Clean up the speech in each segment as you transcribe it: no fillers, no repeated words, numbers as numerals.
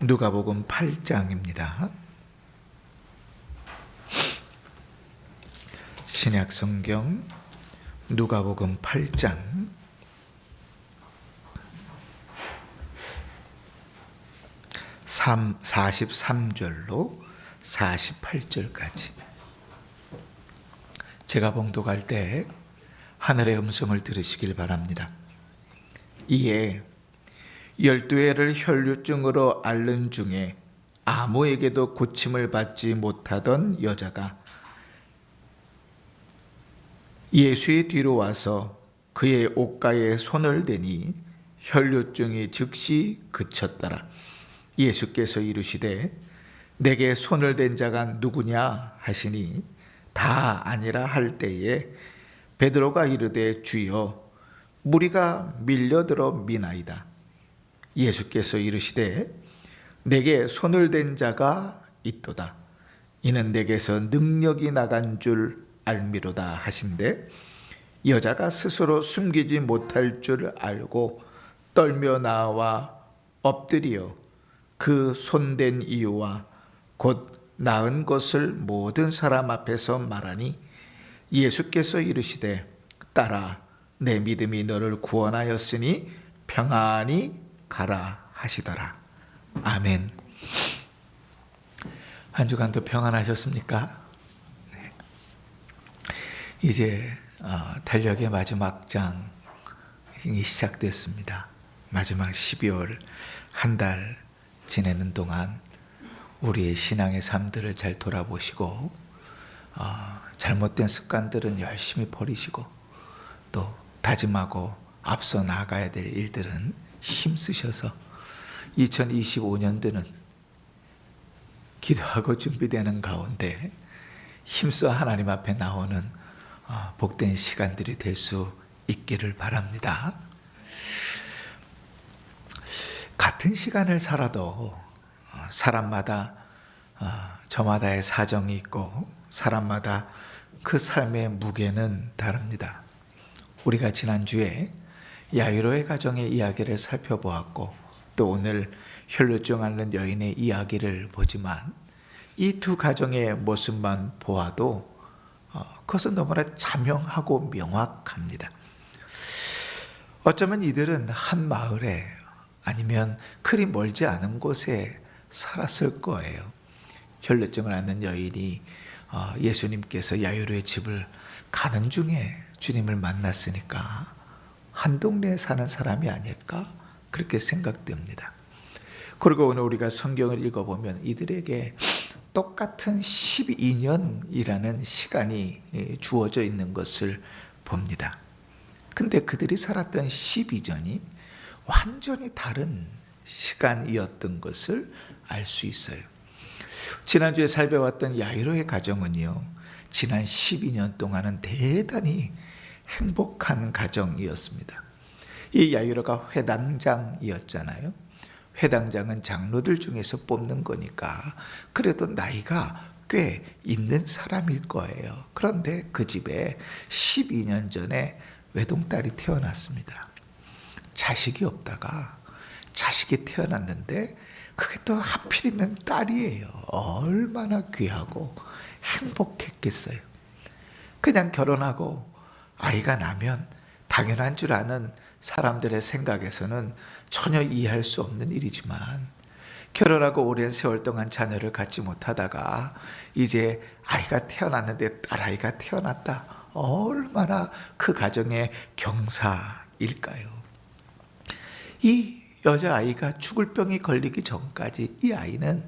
누가복음 8장입니다. 신약성경 누가복음 8장 43절로 48절까지. 제가 봉독할 때 하늘의 음성을 들으시길 바랍니다. 이에 12해를 혈류증으로 앓는 중에 아무에게도 고침을 받지 못하던 여자가 예수의 뒤로 와서 그의 옷가에 손을 대니 혈류증이 즉시 그쳤더라. 예수께서 이르시되 내게 손을 댄 자가 누구냐 하시니 다 아니라 할 때에 베드로가 이르되 주여 무리가 밀려들어 미나이다. 예수께서 이르시되 내게 손을 댄 자가 있도다. 이는 내게서 능력이 나간 줄 알미로다 하신대 여자가 스스로 숨기지 못할 줄 알고 떨며 나와 엎드려 그 손댄 이유와 곧 나은 것을 모든 사람 앞에서 말하니 예수께서 이르시되 딸아 내 믿음이 너를 구원하였으니 평안히 가라 하시더라. 아멘. 한 주간도 평안하셨습니까? 네. 이제 달력의 마지막 장이 시작됐습니다. 마지막 12월 한 달 지내는 동안 우리의 신앙의 삶들을 잘 돌아보시고 잘못된 습관들은 열심히 버리시고 또 다짐하고 앞서 나가야 될 일들은 힘쓰셔서 2025년도는 기도하고 준비되는 가운데 힘써 하나님 앞에 나오는 복된 시간들이 될 수 있기를 바랍니다. 같은 시간을 살아도 사람마다 저마다의 사정이 있고 사람마다 그 삶의 무게는 다릅니다. 우리가 지난주에 야이로의 가정의 이야기를 살펴보았고 또 오늘 혈류증 앓는 여인의 이야기를 보지만 이 두 가정의 모습만 보아도 그것은 너무나 자명하고 명확합니다. 어쩌면 이들은 한 마을에 아니면 그리 멀지 않은 곳에 살았을 거예요. 혈류증을 앓는 여인이 예수님께서 야이로의 집을 가는 중에 주님을 만났으니까 한 동네에 사는 사람이 아닐까 그렇게 생각됩니다. 그리고 오늘 우리가 성경을 읽어보면 이들에게 똑같은 12년이라는 시간이 주어져 있는 것을 봅니다. 근데 그들이 살았던 12년이 완전히 다른 시간이었던 것을 알 수 있어요. 지난주에 살펴봤던 야이로의 가정은요, 지난 12년 동안은 대단히 행복한 가정이었습니다. 이 야이로가 회당장이었잖아요. 회당장은 장로들 중에서 뽑는 거니까 그래도 나이가 꽤 있는 사람일 거예요. 그런데 그 집에 12년 전에 외동딸이 태어났습니다. 자식이 없다가 자식이 태어났는데 그게 또 하필이면 딸이에요. 얼마나 귀하고 행복했겠어요. 그냥 결혼하고 아이가 나면 당연한 줄 아는 사람들의 생각에서는 전혀 이해할 수 없는 일이지만 결혼하고 오랜 세월 동안 자녀를 갖지 못하다가 이제 아이가 태어났는데 딸아이가 태어났다. 얼마나 그 가정의 경사일까요? 이 여자아이가 죽을 병이 걸리기 전까지 이 아이는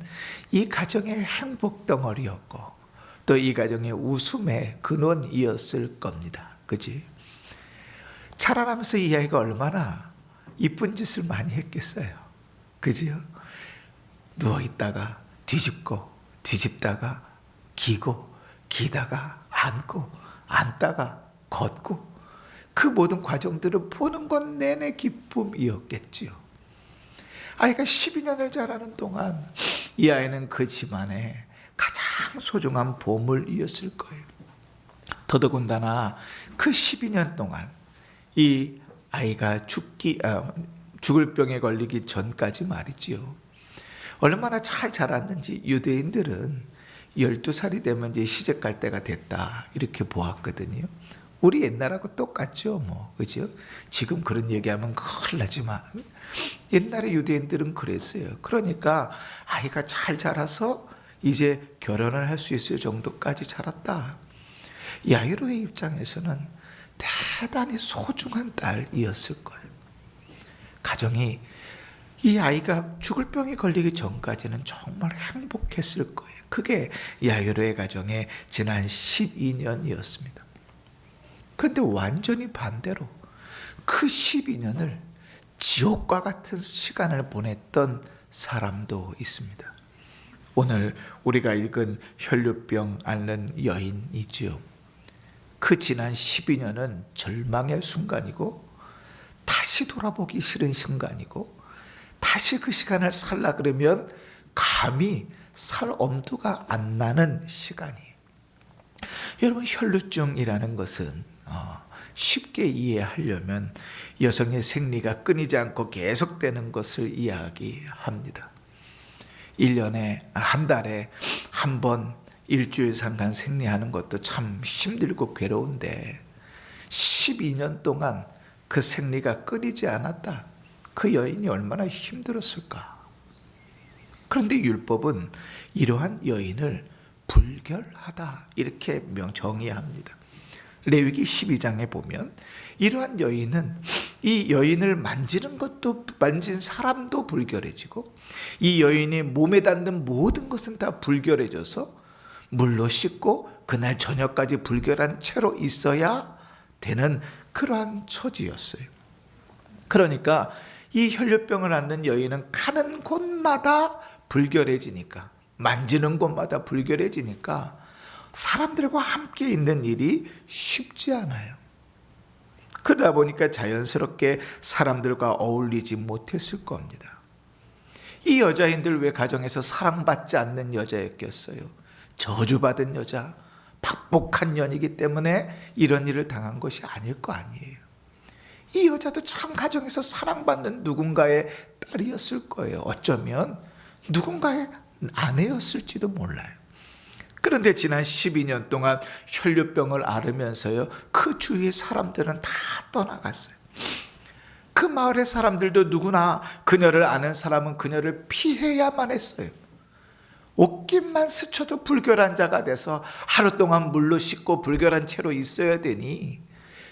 이 가정의 행복덩어리였고 또 이 가정의 웃음의 근원이었을 겁니다. 그지? 자라나면서 이 아이가 얼마나 이쁜 짓을 많이 했겠어요. 그지요? 누워있다가 뒤집고 뒤집다가 기고 기다가 앉고 앉다가 걷고 그 모든 과정들을 보는 건 내내 기쁨이었겠지요. 아이가 12년을 자라는 동안 이 아이는 그 집안의 가장 소중한 보물이었을 거예요. 더더군다나 그 12년 동안 이 아이가 죽을 병에 걸리기 전까지 말이지요. 얼마나 잘 자랐는지 유대인들은 12살이 되면 이제 시집 갈 때가 됐다 이렇게 보았거든요. 우리 옛날하고 똑같죠, 뭐, 그죠? 지금 그런 얘기하면 큰일 나지만 옛날에 유대인들은 그랬어요. 그러니까 아이가 잘 자라서 이제 결혼을 할 수 있을 정도까지 자랐다. 야이로의 입장에서는 대단히 소중한 딸이었을 거예요. 가정이 이 아이가 죽을 병에 걸리기 전까지는 정말 행복했을 거예요. 그게 야이로의 가정의 지난 12년이었습니다. 그런데 완전히 반대로 그 12년을 지옥과 같은 시간을 보냈던 사람도 있습니다. 오늘 우리가 읽은 혈류병 앓는 여인이지요. 그 지난 12년은 절망의 순간이고 다시 돌아보기 싫은 순간이고 다시 그 시간을 살라 그러면 감히 살 엄두가 안 나는 시간이에요. 여러분, 혈류증이라는 것은 쉽게 이해하려면 여성의 생리가 끊이지 않고 계속되는 것을 이야기합니다. 1년에 한 달에 한 번 일주일 상간 생리하는 것도 참 힘들고 괴로운데 12년 동안 그 생리가 끊이지 않았다. 그 여인이 얼마나 힘들었을까. 그런데 율법은 이러한 여인을 불결하다 이렇게 정의합니다. 레위기 12장에 보면 이러한 여인은 이 여인을 만지는 것도 만진 사람도 불결해지고 이 여인이 몸에 닿는 모든 것은 다 불결해져서 물로 씻고 그날 저녁까지 불결한 채로 있어야 되는 그러한 처지였어요. 그러니까 이 혈류병을 앓는 여인은 가는 곳마다 불결해지니까, 만지는 곳마다 불결해지니까 사람들과 함께 있는 일이 쉽지 않아요. 그러다 보니까 자연스럽게 사람들과 어울리지 못했을 겁니다. 이 여자인들 왜 가정에서 사랑받지 않는 여자였겠어요? 저주받은 여자, 박복한 년이기 때문에 이런 일을 당한 것이 아닐 거 아니에요. 이 여자도 참 가정에서 사랑받는 누군가의 딸이었을 거예요. 어쩌면 누군가의 아내였을지도 몰라요. 그런데 지난 12년 동안 혈류병을 앓으면서요, 그 주위의 사람들은 다 떠나갔어요. 그 마을의 사람들도 누구나 그녀를 아는 사람은 그녀를 피해야만 했어요. 옷깃만 스쳐도 불결한 자가 돼서 하루 동안 물로 씻고 불결한 채로 있어야 되니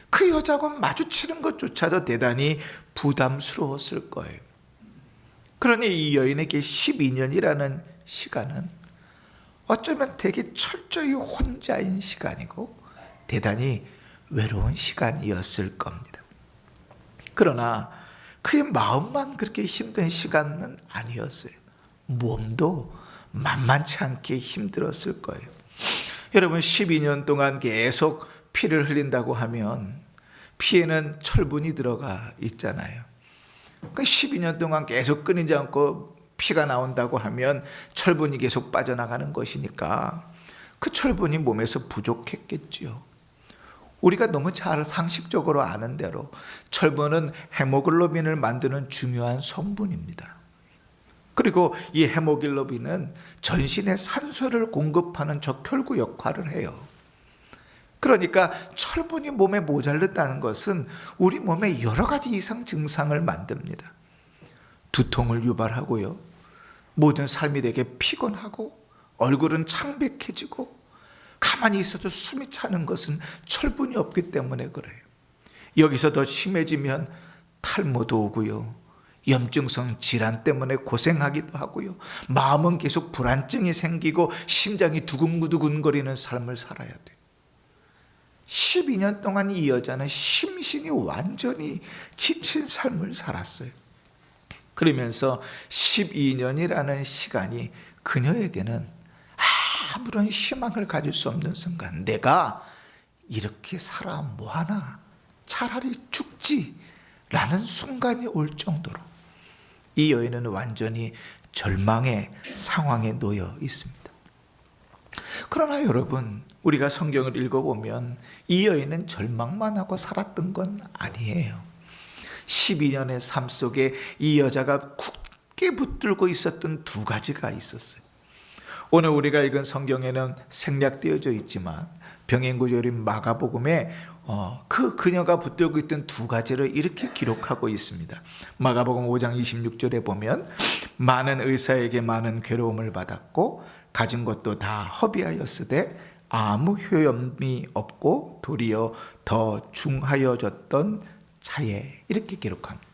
그 여자하고 마주치는 것조차도 대단히 부담스러웠을 거예요. 그러니 이 여인에게 12년이라는 시간은 어쩌면 되게 철저히 혼자인 시간이고 대단히 외로운 시간이었을 겁니다. 그러나 그의 마음만 그렇게 힘든 시간은 아니었어요. 몸도 만만치 않게 힘들었을 거예요. 여러분, 12년 동안 계속 피를 흘린다고 하면 피에는 철분이 들어가 있잖아요. 그 12년 동안 계속 끊이지 않고 피가 나온다고 하면 철분이 계속 빠져나가는 것이니까 그 철분이 몸에서 부족했겠지요. 우리가 너무 잘 상식적으로 아는 대로 철분은 헤모글로빈을 만드는 중요한 성분입니다. 그리고 이 헤모글로빈은 전신에 산소를 공급하는 적혈구 역할을 해요. 그러니까 철분이 몸에 모자랐다는 것은 우리 몸에 여러 가지 이상 증상을 만듭니다. 두통을 유발하고요, 모든 삶이 되게 피곤하고 얼굴은 창백해지고 가만히 있어도 숨이 차는 것은 철분이 없기 때문에 그래요. 여기서 더 심해지면 탈모도 오고요, 염증성 질환 때문에 고생하기도 하고요, 마음은 계속 불안증이 생기고 심장이 두근두근거리는 삶을 살아야 돼요. 12년 동안 이 여자는 심신이 완전히 지친 삶을 살았어요. 그러면서 12년이라는 시간이 그녀에게는 아무런 희망을 가질 수 없는 순간, 내가 이렇게 살아 뭐하나, 차라리 죽지 라는 순간이 올 정도로 이 여인은 완전히 절망의 상황에 놓여 있습니다. 그러나 여러분, 우리가 성경을 읽어보면 이 여인은 절망만 하고 살았던 건 아니에요. 12년의 삶 속에 이 여자가 굳게 붙들고 있었던 두 가지가 있었어요. 오늘 우리가 읽은 성경에는 생략되어져 있지만 병행구절인 마가복음에 그녀가 붙들고 있던 두 가지를 이렇게 기록하고 있습니다. 마가복음 5장 26절에 보면 많은 의사에게 많은 괴로움을 받았고 가진 것도 다 허비하였으되 아무 효험이 없고 도리어 더 중하여졌던 자예, 이렇게 기록합니다.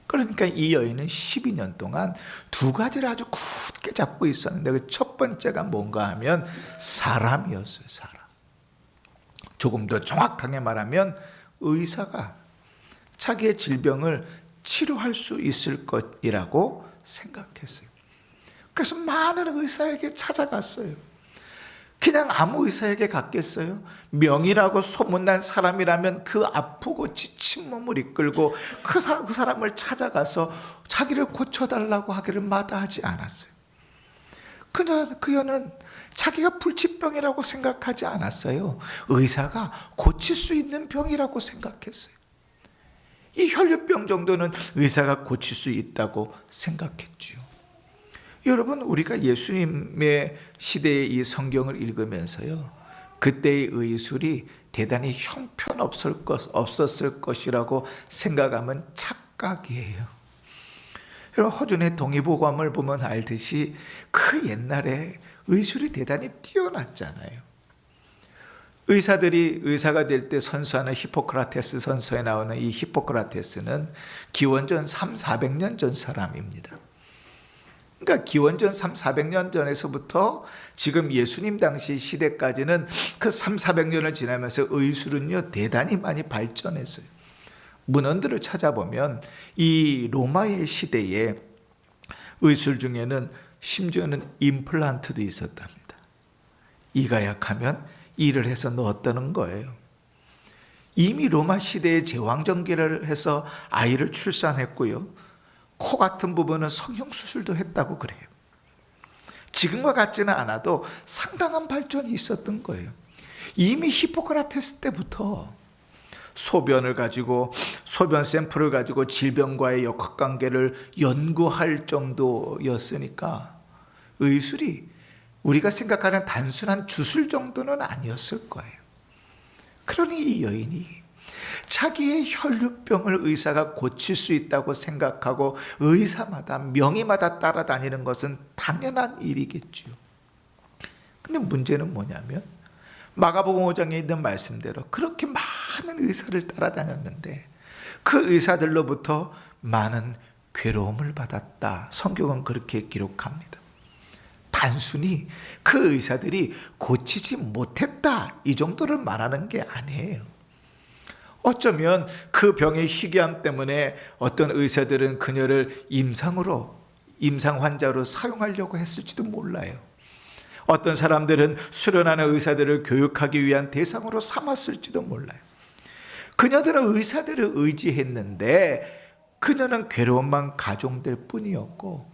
그러니까 이 여인은 12년 동안 두 가지를 아주 굳게 잡고 있었는데 그 첫 번째가 뭔가 하면 사람이었어요. 사람. 조금 더 정확하게 말하면 의사가 자기의 질병을 치료할 수 있을 것이라고 생각했어요. 그래서 많은 의사에게 찾아갔어요. 그냥 아무 의사에게 갔겠어요? 명의라고 소문난 사람이라면 그 아프고 지친 몸을 이끌고 그 사람을 찾아가서 자기를 고쳐달라고 하기를 마다하지 않았어요. 그녀는 자기가 불치병이라고 생각하지 않았어요. 의사가 고칠 수 있는 병이라고 생각했어요. 이 혈류병 정도는 의사가 고칠 수 있다고 생각했죠. 여러분, 우리가 예수님의 시대의 이 성경을 읽으면서요, 그때의 의술이 대단히 형편없었을 것이라고 생각하면 착각이에요. 여러분, 허준의 동의보감을 보면 알듯이 그 옛날에 의술이 대단히 뛰어났잖아요. 의사들이 의사가 될 때 선서하는 히포크라테스 선서에 나오는 이 히포크라테스는 기원전 300~400년 전 사람입니다. 그러니까 기원전 300~400년 전에서부터 지금 예수님 당시 시대까지는 그 300~400년을 지나면서 의술은요 대단히 많이 발전했어요. 문헌들을 찾아보면 이 로마의 시대에 의술 중에는 심지어는 임플란트도 있었답니다. 이가 약하면 이를 해서 넣었다는 거예요. 이미 로마 시대에 제왕절개를 해서 아이를 출산했고요. 코 같은 부분은 성형수술도 했다고 그래요. 지금과 같지는 않아도 상당한 발전이 있었던 거예요. 이미 히포크라테스 때부터 소변을 가지고 소변 샘플을 가지고 질병과의 역학관계를 연구할 정도였으니까 의술이 우리가 생각하는 단순한 주술 정도는 아니었을 거예요. 그러니 이 여인이 자기의 혈류병을 의사가 고칠 수 있다고 생각하고 의사마다 명의마다 따라다니는 것은 당연한 일이겠죠. 근데 문제는 뭐냐면 마가복음 5장에 있는 말씀대로 그렇게 많은 의사를 따라다녔는데 그 의사들로부터 많은 괴로움을 받았다. 성경은 그렇게 기록합니다. 단순히 그 의사들이 고치지 못했다 이 정도를 말하는 게 아니에요. 어쩌면 그 병의 희귀함 때문에 어떤 의사들은 그녀를 임상 환자로 사용하려고 했을지도 몰라요. 어떤 사람들은 수련하는 의사들을 교육하기 위한 대상으로 삼았을지도 몰라요. 그녀들은 의사들을 의지했는데 그녀는 괴로움만 가중될 뿐이었고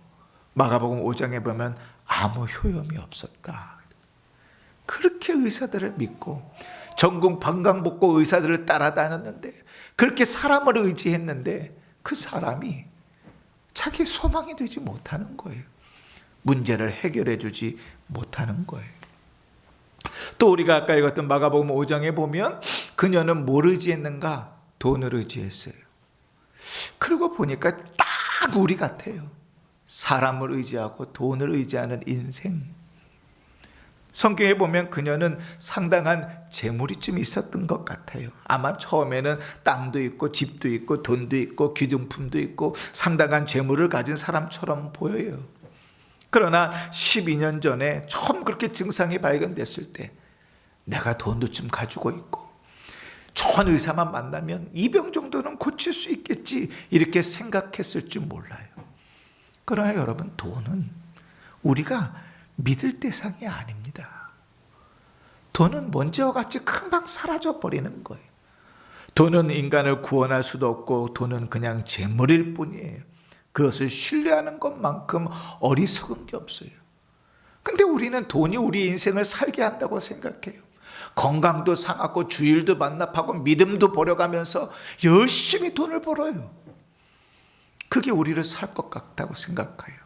마가복음 5장에 보면 아무 효험이 없었다. 그렇게 의사들을 믿고 전국 방광복고 의사들을 따라다녔는데 그렇게 사람을 의지했는데 그 사람이 자기 소망이 되지 못하는 거예요. 문제를 해결해 주지 못하는 거예요. 또 우리가 아까 읽었던 마가복음 5장에 보면 그녀는 뭘 의지했는가? 돈을 의지했어요. 그러고 보니까 딱 우리 같아요. 사람을 의지하고 돈을 의지하는 인생. 성경에 보면 그녀는 상당한 재물이 좀 있었던 것 같아요. 아마 처음에는 땅도 있고 집도 있고 돈도 있고 귀중품도 있고 상당한 재물을 가진 사람처럼 보여요. 그러나 12년 전에 처음 그렇게 증상이 발견됐을 때 내가 돈도 좀 가지고 있고 좋은 의사만 만나면 이 병 정도는 고칠 수 있겠지 이렇게 생각했을 줄 몰라요. 그러나 여러분, 돈은 우리가 믿을 대상이 아닙니다. 돈은 먼지와 같이 금방 사라져 버리는 거예요. 돈은 인간을 구원할 수도 없고 돈은 그냥 재물일 뿐이에요. 그것을 신뢰하는 것만큼 어리석은 게 없어요. 근데 우리는 돈이 우리 인생을 살게 한다고 생각해요. 건강도 상하고 주일도 반납하고 믿음도 버려가면서 열심히 돈을 벌어요. 그게 우리를 살 것 같다고 생각해요.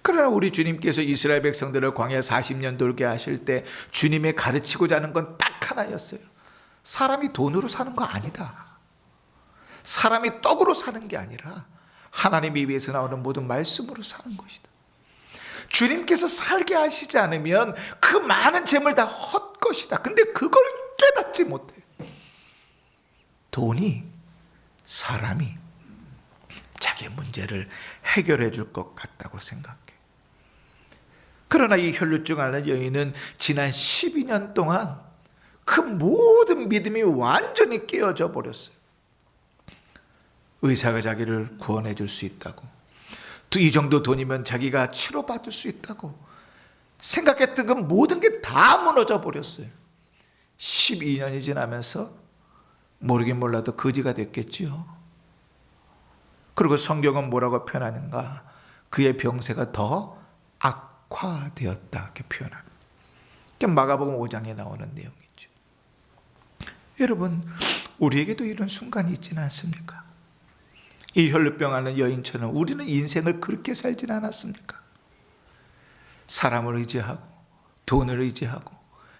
그러나 우리 주님께서 이스라엘 백성들을 광야 40년 돌게 하실 때 주님의 가르치고자 하는 건 딱 하나였어요. 사람이 돈으로 사는 거 아니다. 사람이 떡으로 사는 게 아니라 하나님의 입에서 나오는 모든 말씀으로 사는 것이다. 주님께서 살게 하시지 않으면 그 많은 재물 다 헛것이다. 근데 그걸 깨닫지 못해. 돈이, 사람이 자기의 문제를 해결해 줄 것 같다고 생각해. 그러나 이 혈루증 앓는 여인은 지난 12년 동안 그 모든 믿음이 완전히 깨어져 버렸어요. 의사가 자기를 구원해 줄 수 있다고, 또 이 정도 돈이면 자기가 치료받을 수 있다고 생각했던 그 모든 게 다 무너져 버렸어요. 12년이 지나면서 모르긴 몰라도 거지가 됐겠지요. 그리고 성경은 뭐라고 표현하는가? 그의 병세가 더 악화되었다, 이렇게 표현합니다. 마가복음 5장에 나오는 내용이죠. 여러분, 우리에게도 이런 순간이 있지는 않습니까? 이 혈루병 앓는 여인처럼 우리는 인생을 그렇게 살지는 않았습니까? 사람을 의지하고, 돈을 의지하고,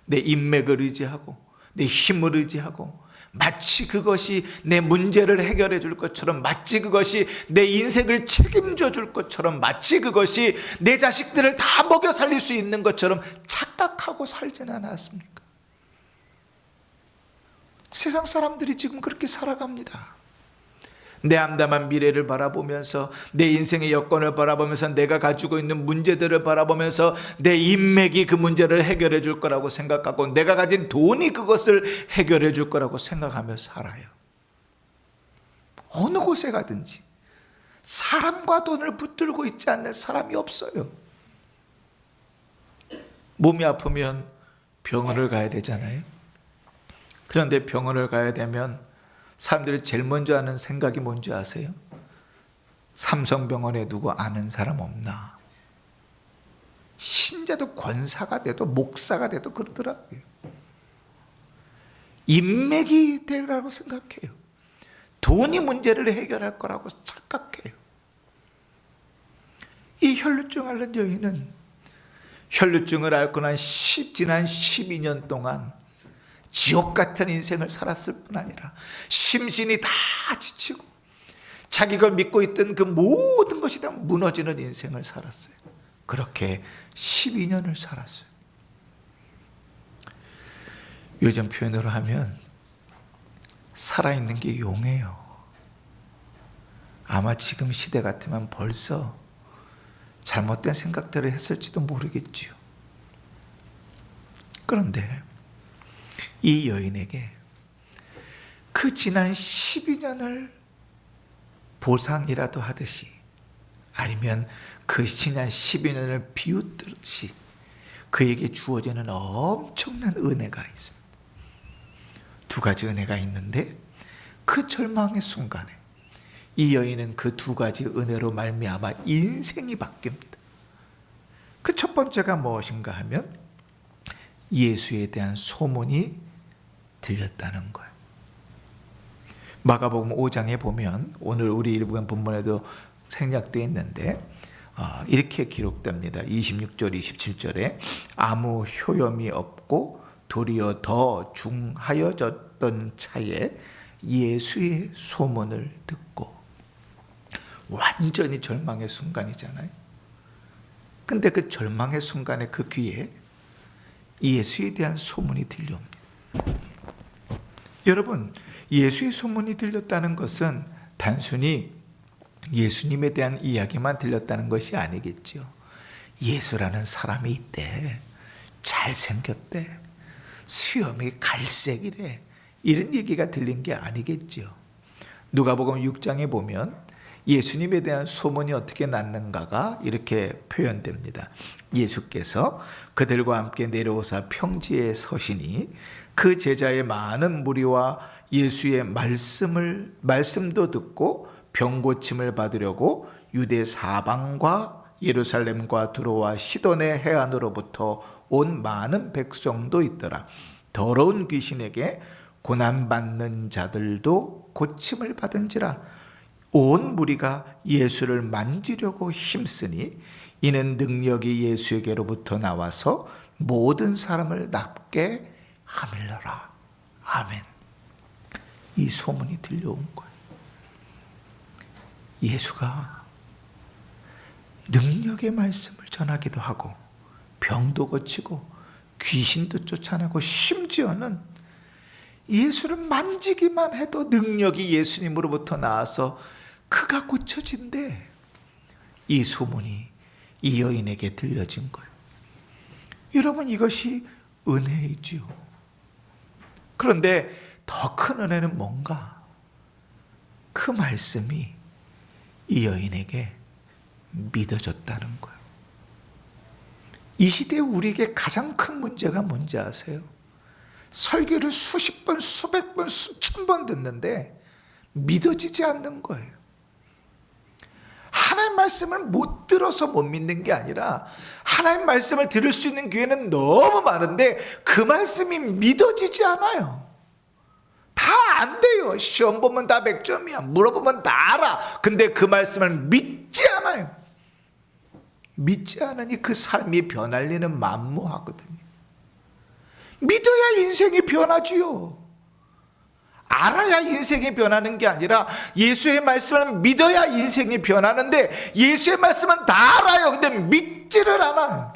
내 인맥을 의지하고, 내 힘을 의지하고, 마치 그것이 내 문제를 해결해 줄 것처럼, 마치 그것이 내 인생을 책임져 줄 것처럼, 마치 그것이 내 자식들을 다 먹여 살릴 수 있는 것처럼 착각하고 살지는 않았습니까? 세상 사람들이 지금 그렇게 살아갑니다. 내 암담한 미래를 바라보면서, 내 인생의 여건을 바라보면서, 내가 가지고 있는 문제들을 바라보면서 내 인맥이 그 문제를 해결해 줄 거라고 생각하고, 내가 가진 돈이 그것을 해결해 줄 거라고 생각하며 살아요. 어느 곳에 가든지 사람과 돈을 붙들고 있지 않는 사람이 없어요. 몸이 아프면 병원을 가야 되잖아요. 그런데 병원을 가야 되면 사람들이 제일 먼저 하는 생각이 뭔지 아세요? 삼성병원에 누구 아는 사람 없나? 신자도 권사가 돼도 목사가 돼도 그러더라고요. 인맥이 되라고 생각해요. 돈이 문제를 해결할 거라고 착각해요. 이 혈루증 앓는 여인은 혈루증을 앓고 난 지난 12년 동안 지옥 같은 인생을 살았을 뿐 아니라 심신이 다 지치고 자기가 믿고 있던 그 모든 것이 다 무너지는 인생을 살았어요. 그렇게 12년을 살았어요. 요즘 표현으로 하면 살아있는 게 용해요. 아마 지금 시대 같으면 벌써 잘못된 생각들을 했을지도 모르겠지요. 그런데 이 여인에게 그 지난 12년을 보상이라도 하듯이, 아니면 그 지난 12년을 비웃듯이 그에게 주어지는 엄청난 은혜가 있습니다. 두 가지 은혜가 있는데, 그 절망의 순간에 이 여인은 그 두 가지 은혜로 말미암아 인생이 바뀝니다. 그 첫 번째가 무엇인가 하면 예수에 대한 소문이 들렸다는 거예요. 마가복음 5장에 보면, 오늘 우리 읽은 본문에도 생략되어 있는데 이렇게 기록됩니다. 26절 27절에 아무 효염이 없고 도리어 더 중하여졌던 차에 예수의 소문을 듣고, 완전히 절망의 순간이잖아요. 근데 그 절망의 순간에 그 귀에 예수에 대한 소문이 들려옵니다. 여러분, 예수의 소문이 들렸다는 것은 단순히 예수님에 대한 이야기만 들렸다는 것이 아니겠죠. 예수라는 사람이 있대, 잘생겼대, 수염이 갈색이래, 이런 얘기가 들린 게 아니겠죠. 누가복음 6장에 보면 예수님에 대한 소문이 어떻게 났는가가 이렇게 표현됩니다. 예수께서 그들과 함께 내려오사 평지에 서시니 그 제자의 많은 무리와 예수의 말씀도 듣고 병 고침을 받으려고 유대 사방과 예루살렘과 두로와 시돈의 해안으로부터 온 많은 백성도 있더라. 더러운 귀신에게 고난받는 자들도 고침을 받은지라. 온 무리가 예수를 만지려고 힘쓰니 이는 능력이 예수에게로부터 나와서 모든 사람을 낫게 하밀러라. 아멘. 이 소문이 들려온 거예요. 예수가 능력의 말씀을 전하기도 하고 병도 고치고 귀신도 쫓아내고 심지어는 예수를 만지기만 해도 능력이 예수님으로부터 나와서 그가 고쳐진대. 이 소문이 이 여인에게 들려진 거예요. 여러분, 이것이 은혜이지요. 그런데 더 큰 은혜는 뭔가? 그 말씀이 이 여인에게 믿어졌다는 거예요. 이 시대에 우리에게 가장 큰 문제가 뭔지 아세요? 설교를 수십 번, 수백 번, 수천 번 듣는데 믿어지지 않는 거예요. 하나님 말씀을 못 들어서 못 믿는 게 아니라 하나님 말씀을 들을 수 있는 기회는 너무 많은데 그 말씀이 믿어지지 않아요. 다 안 돼요. 시험 보면 다 100점이야. 물어보면 다 알아. 근데 그 말씀을 믿지 않아요. 믿지 않으니 그 삶이 변할 리는 만무하거든요. 믿어야 인생이 변하지요. 알아야 인생이 변하는 게 아니라 예수의 말씀을 믿어야 인생이 변하는데 예수의 말씀은 다 알아요. 근데 믿지를 않아요.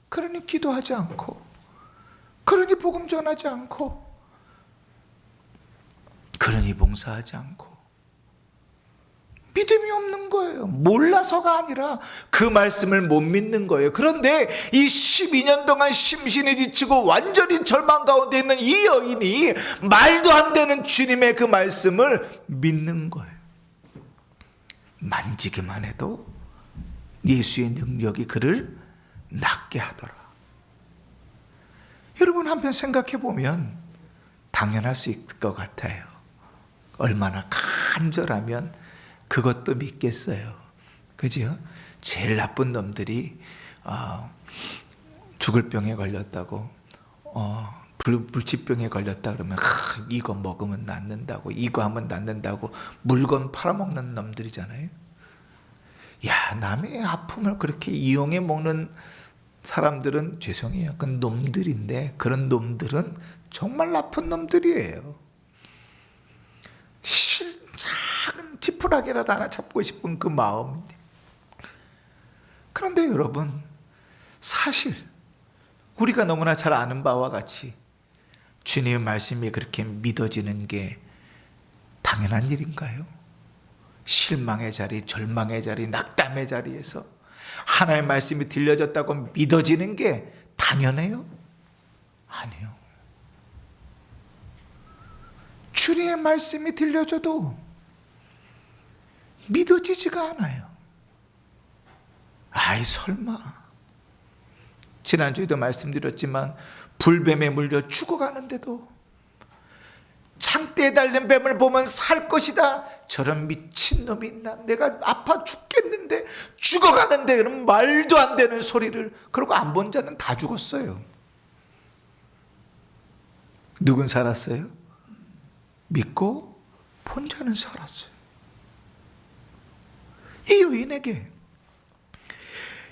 그러니 기도하지 않고, 그러니 복음 전하지 않고, 그러니 봉사하지 않고, 믿음이 없는 거예요. 몰라서가 아니라 그 말씀을 못 믿는 거예요. 그런데 이 12년 동안 심신이 지치고 완전히 절망 가운데 있는 이 여인이 말도 안 되는 주님의 그 말씀을 믿는 거예요. 만지기만 해도 예수의 능력이 그를 낫게 하더라. 여러분, 한편 생각해 보면 당연할 수 있을 것 같아요. 얼마나 간절하면 그것도 믿겠어요. 그죠? 제일 나쁜 놈들이 죽을 병에 걸렸다고, 불치병에 걸렸다 그러면 이거 먹으면 낫는다고, 이거 하면 낫는다고 물건 팔아먹는 놈들이잖아요. 야, 남의 아픔을 그렇게 이용해 먹는 사람들은 죄송해요. 그건 놈들인데 그런 놈들은 정말 나쁜 놈들이에요. 작은 지푸라기라도 하나 잡고 싶은 그 마음인데. 그런데 여러분, 사실 우리가 너무나 잘 아는 바와 같이 주님의 말씀이 그렇게 믿어지는 게 당연한 일인가요? 실망의 자리, 절망의 자리, 낙담의 자리에서 하나님의 말씀이 들려졌다고 믿어지는 게 당연해요? 아니요. 주님의 말씀이 들려줘도 믿어지지가 않아요. 아이, 설마. 지난주에도 말씀드렸지만 불뱀에 물려 죽어가는데도 창대에 달린 뱀을 보면 살 것이다. 저런 미친놈이 있나? 내가 아파 죽겠는데, 죽어가는데, 그런 말도 안 되는 소리를. 그러고 안 본 자는 다 죽었어요. 누군 살았어요? 믿고 본 자는 살았어요. 이 여인에게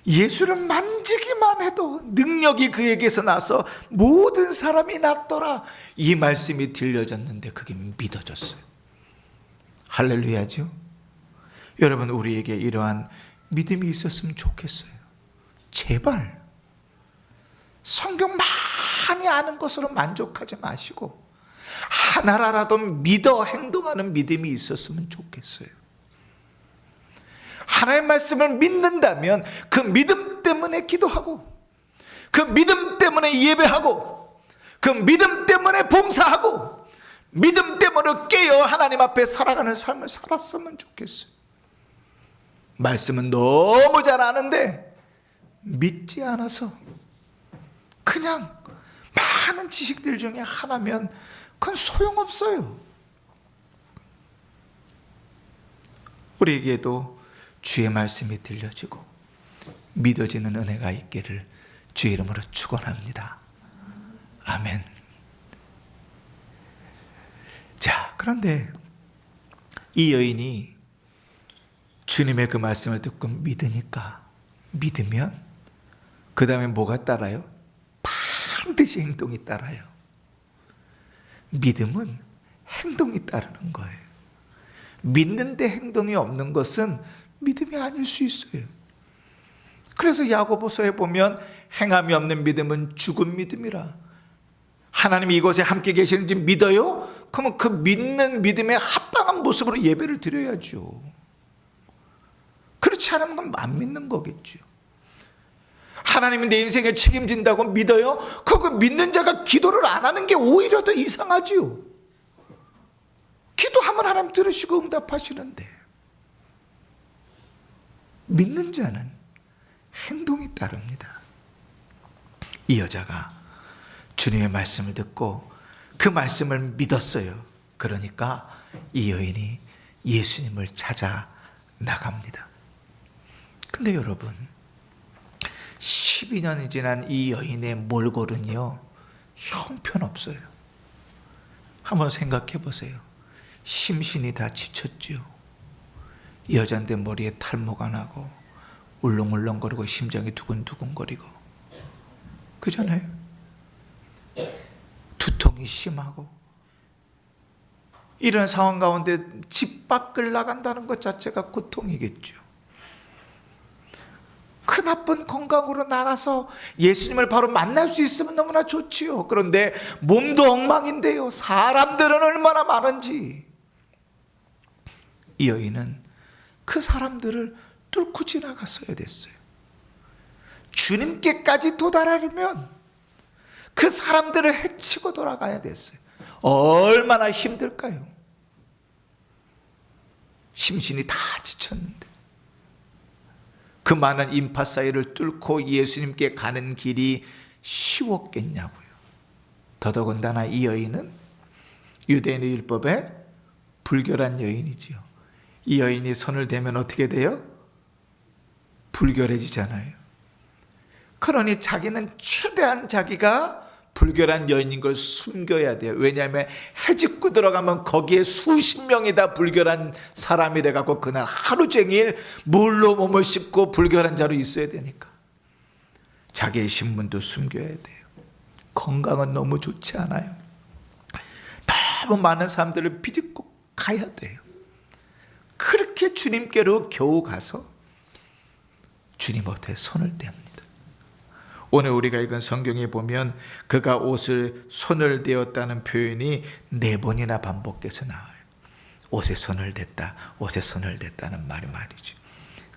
예수를 만지기만 해도 능력이 그에게서 나서 모든 사람이 낫더라. 이 말씀이 들려졌는데 그게 믿어졌어요. 할렐루야죠. 여러분, 우리에게 이러한 믿음이 있었으면 좋겠어요. 제발 성경 많이 아는 것으로 만족하지 마시고 하나라도 믿어 행동하는 믿음이 있었으면 좋겠어요. 하나님의 말씀을 믿는다면 그 믿음 때문에 기도하고, 그 믿음 때문에 예배하고, 그 믿음 때문에 봉사하고, 믿음 때문에 깨어 하나님 앞에 살아가는 삶을 살았으면 좋겠어요. 말씀은 너무 잘 아는데 믿지 않아서 그냥 많은 지식들 중에 하나면 그건 소용없어요. 우리에게도 주의 말씀이 들려지고 믿어지는 은혜가 있기를 주의 이름으로 축원합니다. 아멘. 자, 그런데 이 여인이 주님의 그 말씀을 듣고 믿으면 그 다음에 뭐가 따라요? 반드시 행동이 따라요. 믿음은 행동이 따르는 거예요. 믿는데 행동이 없는 것은 믿음이 아닐 수 있어요. 그래서 야고보서에 보면 행함이 없는 믿음은 죽은 믿음이라. 하나님이 이곳에 함께 계시는지 믿어요? 그러면 그 믿는 믿음에 합당한 모습으로 예배를 드려야죠. 그렇지 않으면 안 믿는 거겠죠. 하나님이 내 인생을 책임진다고 믿어요? 그거 믿는 자가 기도를 안 하는 게 오히려 더 이상하지요. 기도하면 하나님 들으시고 응답하시는데, 믿는 자는 행동이 따릅니다. 이 여자가 주님의 말씀을 듣고 그 말씀을 믿었어요. 그러니까 이 여인이 예수님을 찾아 나갑니다. 근데 여러분, 12년이 지난 이 여인의 몰골은요, 형편없어요. 한번 생각해 보세요. 심신이 다 지쳤죠. 여잔데 머리에 탈모가 나고 울렁울렁거리고 심장이 두근두근거리고, 그잖아요. 두통이 심하고, 이런 상황 가운데 집 밖을 나간다는 것 자체가 고통이겠죠. 그 나쁜 건강으로 나가서 예수님을 바로 만날 수 있으면 너무나 좋지요. 그런데 몸도 엉망인데요. 사람들은 얼마나 많은지. 이 여인은 그 사람들을 뚫고 지나갔어야 됐어요. 주님께까지 도달하려면 그 사람들을 해치고 돌아가야 됐어요. 얼마나 힘들까요? 심신이 다 지쳤는데 그 많은 인파 사이를 뚫고 예수님께 가는 길이 쉬웠겠냐고요. 더더군다나 이 여인은 유대인의 율법에 불결한 여인이지요. 이 여인이 손을 대면 어떻게 돼요? 불결해지잖아요. 그러니 자기는 최대한 자기가 불결한 여인인 걸 숨겨야 돼요. 왜냐하면 해집고 들어가면 거기에 수십 명이 다 불결한 사람이 돼갖고 그날 하루 종일 물로 몸을 씻고 불결한 자로 있어야 되니까 자기의 신분도 숨겨야 돼요. 건강은 너무 좋지 않아요. 너무 많은 사람들을 비집고 가야 돼요. 그렇게 주님께로 겨우 가서 주님 앞에 손을 댑니다. 오늘 우리가 읽은 성경에 보면 그가 옷을 손을 대었다는 표현이 4번이나 반복해서 나와요. 옷에 손을 댔다, 옷에 손을 댔다는 말이죠.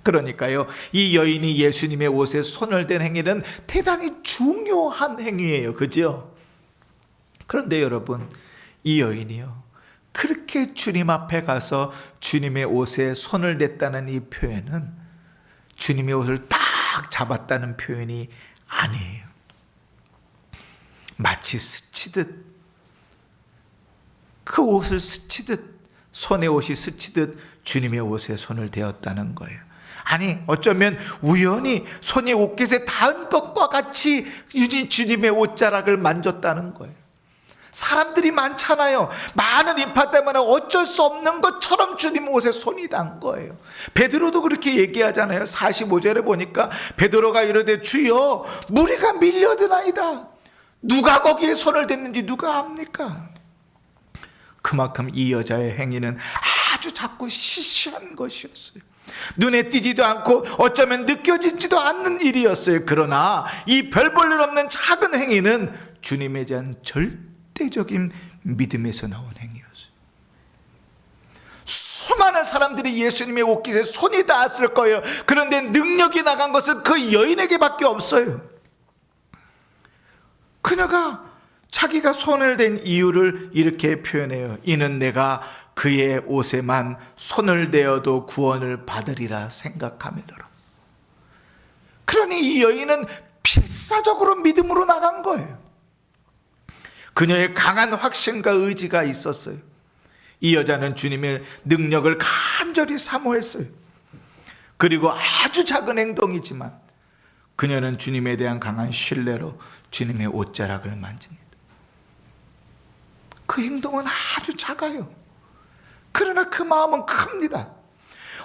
그러니까요, 이 여인이 예수님의 옷에 손을 댄 행위는 대단히 중요한 행위예요. 그죠? 그런데 여러분, 이 여인이요, 그렇게 주님 앞에 가서 주님의 옷에 손을 댔다는 이 표현은 주님의 옷을 딱 잡았다는 표현이 아니에요. 마치 스치듯, 그 옷을 스치듯, 손의 옷이 스치듯 주님의 옷에 손을 대었다는 거예요. 아니, 어쩌면 우연히 손이 옷깃에 닿은 것과 같이 주님의 옷자락을 만졌다는 거예요. 사람들이 많잖아요. 많은 인파 때문에 어쩔 수 없는 것처럼 주님 옷에 손이 닿은 거예요. 베드로도 그렇게 얘기하잖아요. 45절에 보니까 베드로가 이르되 주여 무리가 밀려드나이다. 누가 거기에 손을 댔는지 누가 압니까? 그만큼 이 여자의 행위는 아주 작고 시시한 것이었어요. 눈에 띄지도 않고 어쩌면 느껴지지도 않는 일이었어요. 그러나 이 별 볼 일 없는 작은 행위는 주님에 대한 절대적인 믿음에서 나온 행위였어요. 수많은 사람들이 예수님의 옷깃에 손이 닿았을 거예요. 그런데 능력이 나간 것은 그 여인에게 밖에 없어요. 그녀가 자기가 손을 댄 이유를 이렇게 표현해요. 이는 내가 그의 옷에만 손을 대어도 구원을 받으리라 생각함이더라. 그러니 이 여인은 필사적으로 믿음으로 나간 거예요. 그녀의 강한 확신과 의지가 있었어요. 이 여자는 주님의 능력을 간절히 사모했어요. 그리고 아주 작은 행동이지만 그녀는 주님에 대한 강한 신뢰로 주님의 옷자락을 만집니다. 그 행동은 아주 작아요. 그러나 그 마음은 큽니다.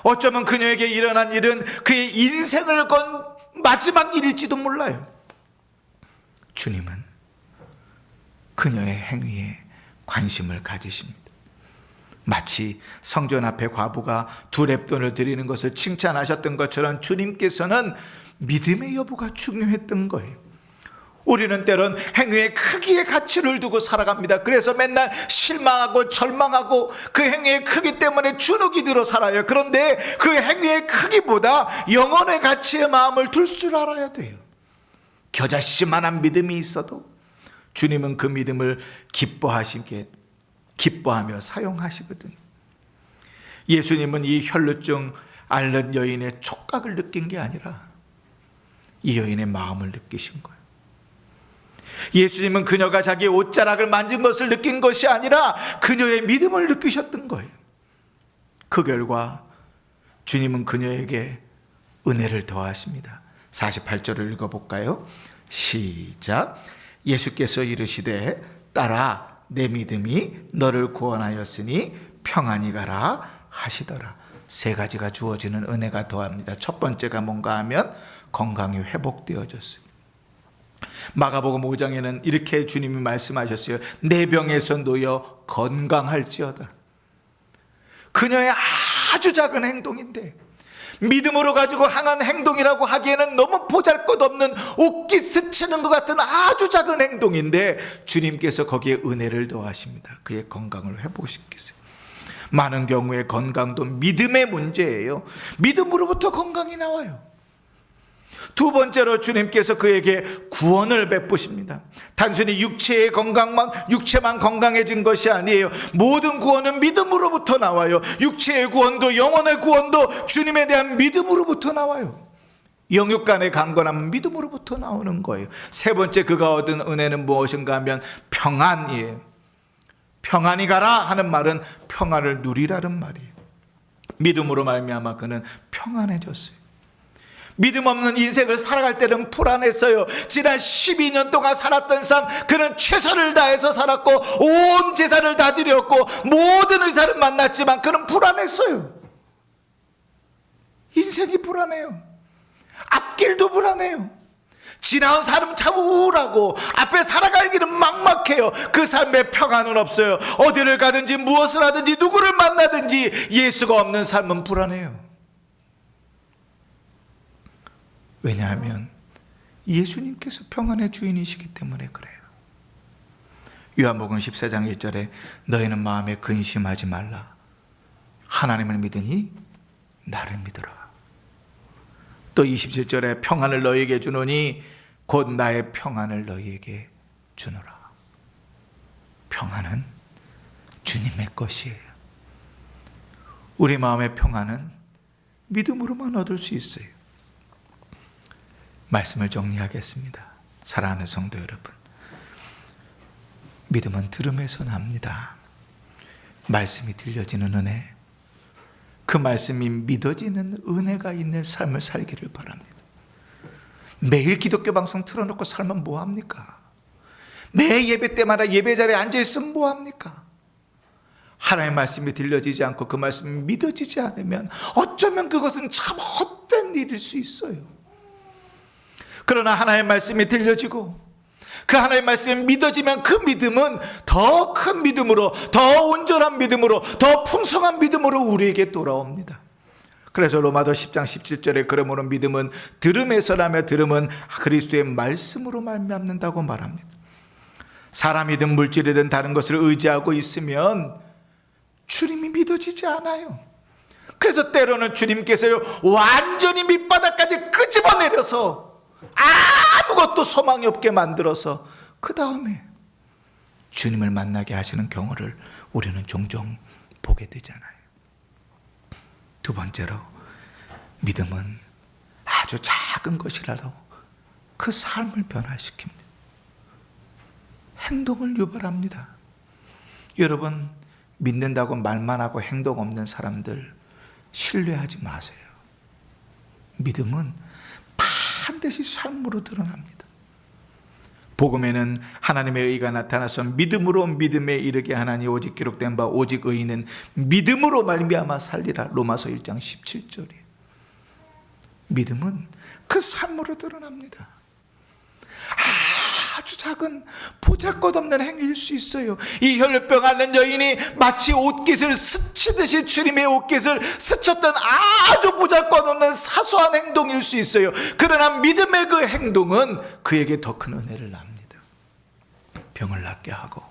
어쩌면 그녀에게 일어난 일은 그의 인생을 건 마지막 일일지도 몰라요. 주님은 그녀의 행위에 관심을 가지십니다. 마치 성전 앞에 과부가 2렙돈을 드리는 것을 칭찬하셨던 것처럼 주님께서는 믿음의 여부가 중요했던 거예요. 우리는 때론 행위의 크기에 가치를 두고 살아갑니다. 그래서 맨날 실망하고 절망하고 그 행위의 크기 때문에 주눅이 들어 살아요. 그런데 그 행위의 크기보다 영혼의 가치에 마음을 둘 줄 알아야 돼요. 겨자씨만한 믿음이 있어도 주님은 그 믿음을 기뻐하며 사용하시거든요. 예수님은 이 혈루증 앓는 여인의 촉각을 느낀 게 아니라 이 여인의 마음을 느끼신 거예요. 예수님은 그녀가 자기의 옷자락을 만진 것을 느낀 것이 아니라 그녀의 믿음을 느끼셨던 거예요. 그 결과 주님은 그녀에게 은혜를 더하십니다. 48절을 읽어볼까요? 시작. 예수께서 이르시되 딸아 내 믿음이 너를 구원하였으니 평안히 가라 하시더라. 3가지가 주어지는 은혜가 더합니다. 첫 번째가 뭔가 하면 건강이 회복되어졌어요. 마가복음 5장에는 이렇게 주님이 말씀하셨어요. 내 병에서 놓여 건강할지어다. 그녀의 아주 작은 행동인데 믿음으로 가지고 향한 행동이라고 하기에는 너무 보잘것없는 옷깃 스치는 것 같은 아주 작은 행동인데 주님께서 거기에 은혜를 더하십니다. 그의 건강을 회복시키세요. 많은 경우에 건강도 믿음의 문제예요. 믿음으로부터 건강이 나와요. 2번째로 주님께서 그에게 구원을 베푸십니다. 단순히 육체만 건강해진 것이 아니에요. 모든 구원은 믿음으로부터 나와요. 육체의 구원도 영혼의 구원도 주님에 대한 믿음으로부터 나와요. 영육 간의 강건함은 믿음으로부터 나오는 거예요. 3번째 그가 얻은 은혜는 무엇인가 하면 평안이에요. 평안히 가라 하는 말은 평안을 누리라는 말이에요. 믿음으로 말미암아 그는 평안해졌어요. 믿음 없는 인생을 살아갈 때는 불안했어요. 지난 12년 동안 살았던 삶, 그는 최선을 다해서 살았고 온 재산을 다 드렸고 모든 의사를 만났지만 그는 불안했어요. 인생이 불안해요. 앞길도 불안해요. 지나온 삶은 참 우울하고 앞에 살아갈 길은 막막해요. 그 삶에 평안은 없어요. 어디를 가든지 무엇을 하든지 누구를 만나든지 예수가 없는 삶은 불안해요. 왜냐하면 예수님께서 평안의 주인이시기 때문에 그래요. 요한복음 14장 1절에 너희는 마음에 근심하지 말라. 하나님을 믿으니 나를 믿으라. 또 27절에 평안을 너희에게 주노니 곧 나의 평안을 너희에게 주노라. 평안은 주님의 것이에요. 우리 마음의 평안은 믿음으로만 얻을 수 있어요. 말씀을 정리하겠습니다. 사랑하는 성도 여러분, 믿음은 들음에서 납니다. 말씀이 들려지는 은혜, 그 말씀이 믿어지는 은혜가 있는 삶을 살기를 바랍니다. 매일 기독교 방송 틀어놓고 살면 뭐합니까? 매 예배 때마다 예배 자리에 앉아있으면 뭐합니까? 하나님의 말씀이 들려지지 않고 그 말씀이 믿어지지 않으면 어쩌면 그것은 참 헛된 일일 수 있어요. 그러나 하나님의 말씀이 들려지고 그 하나님의 말씀이 믿어지면 그 믿음은 더 큰 믿음으로, 더 온전한 믿음으로, 더 풍성한 믿음으로 우리에게 돌아옵니다. 그래서 로마서 10장 17절에 그러므로 믿음은 들음에서 나며 들음은 그리스도의 말씀으로 말미암는다고 말합니다. 사람이든 물질이든 다른 것을 의지하고 있으면 주님이 믿어지지 않아요. 그래서 때로는 주님께서요 완전히 밑바닥까지 끄집어내려서 아무것도 소망이 없게 만들어서 그 다음에 주님을 만나게 하시는 경우를 우리는 종종 보게 되잖아요. 2번째로 믿음은 아주 작은 것이라도 그 삶을 변화시킵니다. 행동을 유발합니다. 여러분, 믿는다고 말만 하고 행동 없는 사람들 신뢰하지 마세요. 믿음은 반드시 삶으로 드러납니다. 복음에는 하나님의 의가 나타나서 믿음으로 믿음에 이르게 하나니 오직 기록된 바 오직 의인은 믿음으로 말미암아 살리라. 로마서 1장 17절이에요. 믿음은 그 삶으로 드러납니다. 아주 작은 보잘것없는 행위일 수 있어요. 이 혈루병 앓는 여인이 마치 옷깃을 스치듯이 주님의 옷깃을 스쳤던 아주 보잘것없는 사소한 행동일 수 있어요. 그러나 믿음의 그 행동은 그에게 더 큰 은혜를 납니다. 병을 낫게 하고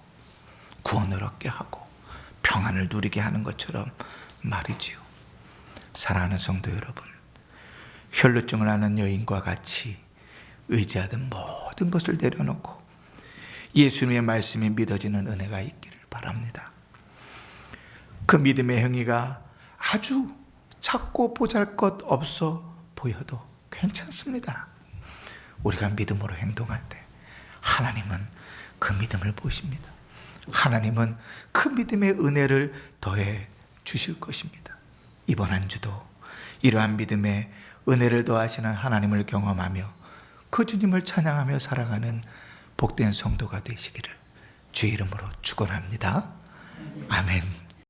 구원을 얻게 하고 평안을 누리게 하는 것처럼 말이지요. 사랑하는 성도 여러분, 혈루증을 앓는 여인과 같이 의지하던 모든 것을 내려놓고 예수님의 말씀이 믿어지는 은혜가 있기를 바랍니다. 그 믿음의 행위가 아주 작고 보잘것없어 보여도 괜찮습니다. 우리가 믿음으로 행동할 때 하나님은 그 믿음을 보십니다. 하나님은 그 믿음의 은혜를 더해 주실 것입니다. 이번 한 주도 이러한 믿음의 은혜를 더하시는 하나님을 경험하며 그 주님을 찬양하며 살아가는 복된 성도가 되시기를 주의 이름으로 축원합니다. 아멘.